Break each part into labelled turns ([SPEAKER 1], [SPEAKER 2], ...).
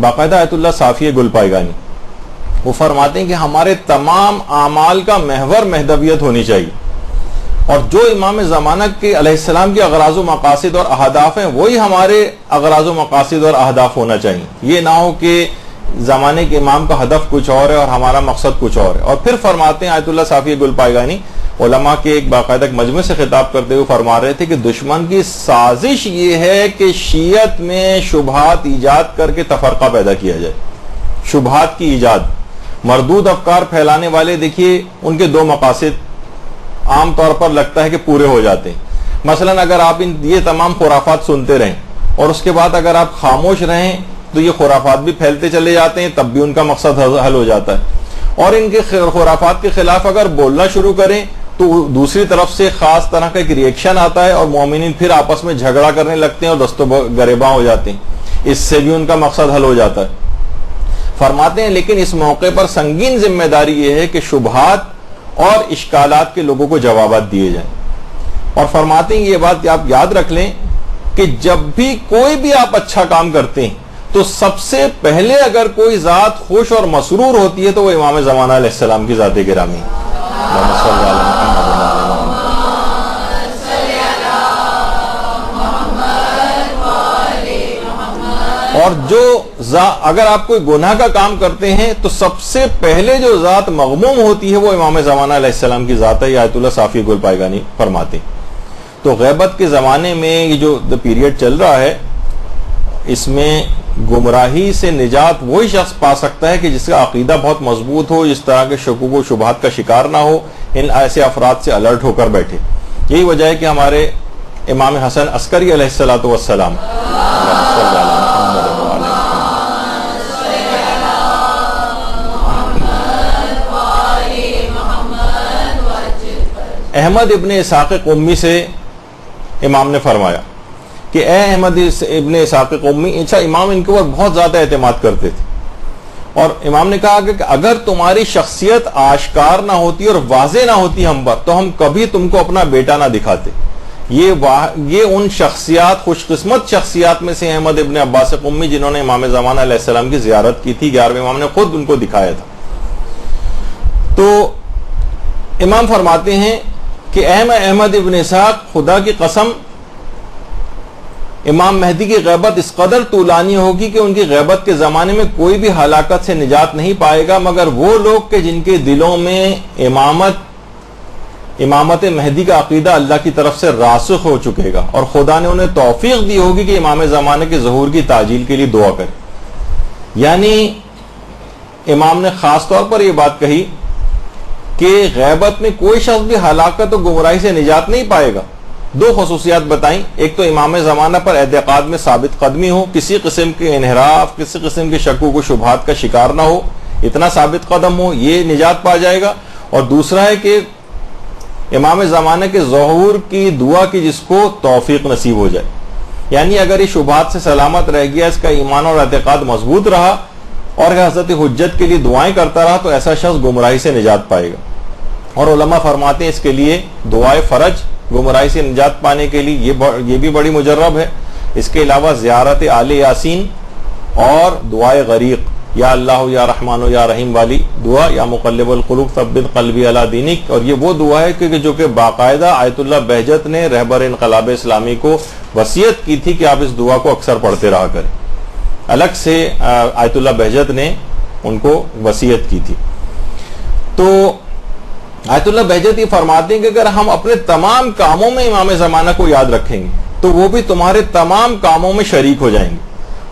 [SPEAKER 1] باقاعدہ آیت اللہ صافی گل پائیگانی وہ فرماتے ہیں کہ ہمارے تمام اعمال کا محور مہدویت ہونی چاہیے، اور جو امام زمانہ کے علیہ السلام کے اغراض و مقاصد اور اہداف ہیں وہی ہمارے اغراض و مقاصد اور اہداف ہونا چاہیے. یہ نہ ہو کہ زمانے کے امام کا ہدف کچھ اور ہے اور ہمارا مقصد کچھ اور ہے. اور پھر فرماتے ہیں آیت اللہ صافی گل پائیگانی علماء کے ایک باقاعدہ مجمع سے خطاب کرتے ہوئے فرما رہے تھے کہ دشمن کی سازش یہ ہے کہ شیعت میں شبہات ایجاد کر کے تفرقہ پیدا کیا جائے. شبہات کی ایجاد، مردود افکار پھیلانے والے دیکھیے ان کے دو مقاصد عام طور پر لگتا ہے کہ پورے ہو جاتے ہیں. مثلا اگر آپ یہ تمام خرافات سنتے رہیں اور اس کے بعد اگر آپ خاموش رہیں تو یہ خرافات بھی پھیلتے چلے جاتے ہیں، تب بھی ان کا مقصد حل ہو جاتا ہے. اور ان کے خرافات کے خلاف اگر بولنا شروع کریں تو دوسری طرف سے خاص طرح کا ایک ریئیکشن آتا ہے اور مومنین پھر آپس میں جھگڑا کرنے لگتے ہیں اور دست و گریباں ہو جاتے ہیں. اس سے بھی ان کا مقصد حل ہو جاتا ہے. فرماتے ہیں لیکن اس موقع پر سنگین ذمہ داری یہ ہے کہ شبہات اور اشکالات کے لوگوں کو جوابات دیے جائیں. اور فرماتے ہیں یہ بات آپ یاد رکھ لیں کہ جب بھی کوئی بھی آپ اچھا کام کرتے ہیں تو سب سے پہلے اگر کوئی ذات خوش اور مسرور ہوتی ہے تو وہ امام زمانہ علیہ السلام کی ذات گرامی. اور جو اگر آپ کوئی گناہ کا کام کرتے ہیں تو سب سے پہلے جو ذات مغموم ہوتی ہے وہ امام زمانہ علیہ السلام کی ذات ہے. یہ آیت اللہ صافی گل پائیگانی فرماتے. تو غیبت کے زمانے میں یہ جو پیریڈ چل رہا ہے اس میں گمراہی سے نجات وہی شخص پا سکتا ہے کہ جس کا عقیدہ بہت مضبوط ہو، اس طرح کے شکوک و شبہات کا شکار نہ ہو، ان ایسے افراد سے الرٹ ہو کر بیٹھے. یہی وجہ ہے کہ ہمارے امام حسن عسکری علیہ الصلوۃ والسلام احمد ابن اسحاق قمی سے امام نے فرمایا کہ اے احمد ابن اسحاق قمی، اچھا امام ان کے اوپر بہت زیادہ اعتماد کرتے تھے، اور امام نے کہا کہ اگر تمہاری شخصیت آشکار نہ ہوتی اور واضح نہ ہوتی ہم پر تو ہم کبھی تم کو اپنا بیٹا نہ دکھاتے. یہ ان شخصیات، خوش قسمت شخصیات میں سے احمد ابن عباس قمی جنہوں نے امام زمانہ علیہ السلام کی زیارت کی تھی. 11ویں امام نے خود ان کو دکھایا تھا. تو امام فرماتے ہیں کہ اے احمد ابن اسحاق، خدا کی قسم امام مہدی کی غیبت اس قدر طولانی ہوگی کہ ان کی غیبت کے زمانے میں کوئی بھی ہلاکت سے نجات نہیں پائے گا مگر وہ لوگ کہ جن کے دلوں میں امامت مہدی کا عقیدہ اللہ کی طرف سے راسخ ہو چکے گا، اور خدا نے انہیں توفیق دی ہوگی کہ امام زمانے کے ظہور کی تعجیل کے لیے دعا کرے. یعنی امام نے خاص طور پر یہ بات کہی کہ غیبت میں کوئی شخص بھی ہلاکت و گمراہی سے نجات نہیں پائے گا. دو خصوصیات بتائیں. ایک تو امام زمانہ پر اعتقاد میں ثابت قدمی ہو، کسی قسم کے انحراف، کسی قسم کے شکوک و شبہات کا شکار نہ ہو، اتنا ثابت قدم ہو، یہ نجات پا جائے گا. اور دوسرا ہے کہ امام زمانہ کے ظہور کی دعا کی جس کو توفیق نصیب ہو جائے. یعنی اگر یہ شبہات سے سلامت رہ گیا، اس کا ایمان اور اعتقاد مضبوط رہا اور حضرت حجت کے لیے دعائیں کرتا رہا تو ایسا شخص گمراہی سے نجات پائے گا. اور علماء فرماتے ہیں اس کے لیے دعائے فرج، گمراہی سے نجات پانے کے لیے یہ بھی بڑی مجرب ہے. اس کے علاوہ زیارت آل یاسین اور دعائے غریق، یا اللہ یا رحمان یا رحیم والی دعا، یا مقلب القلوب ثبت قلبی علی دینک. اور یہ وہ دعا ہے کہ جو کہ باقاعدہ آیت اللہ بہجت نے رہبر انقلاب اسلامی کو وصیت کی تھی کہ آپ اس دعا کو اکثر پڑھتے رہا کریں. الگ سے آیت اللہ بہجت نے ان کو وصیت کی تھی. تو آیت اللہ بہجت یہ فرماتے ہیں کہ اگر ہم اپنے تمام کاموں میں امام زمانہ کو یاد رکھیں گے تو وہ بھی تمہارے تمام کاموں میں شریک ہو جائیں گے.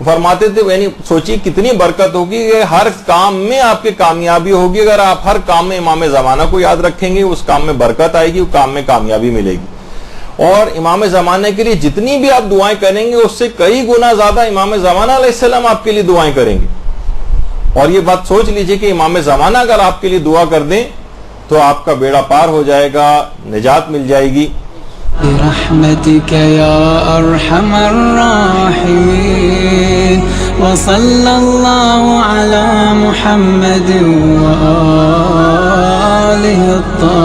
[SPEAKER 1] فرماتے تھے یعنی سوچیے کتنی برکت ہوگی کہ ہر کام میں آپ کی کامیابی ہوگی. اگر آپ ہر کام میں امام زمانہ کو یاد رکھیں گے اس کام میں برکت آئے گی، اس کام میں کامیابی ملے گی. اور امام زمانہ کے لیے جتنی بھی آپ دعائیں کریں گے اس سے کئی گنا زیادہ امام زمانہ علیہ السلام آپ کے لیے دعائیں کریں گے. اور یہ بات سوچ لیجئے کہ امام زمانہ اگر آپ کے لیے دعا کر دیں تو آپ کا بیڑا پار ہو جائے گا، نجات مل جائے گی.
[SPEAKER 2] برحمتك يا أرحم الراحمين وصلى الله على محمد وآله الطاهرين.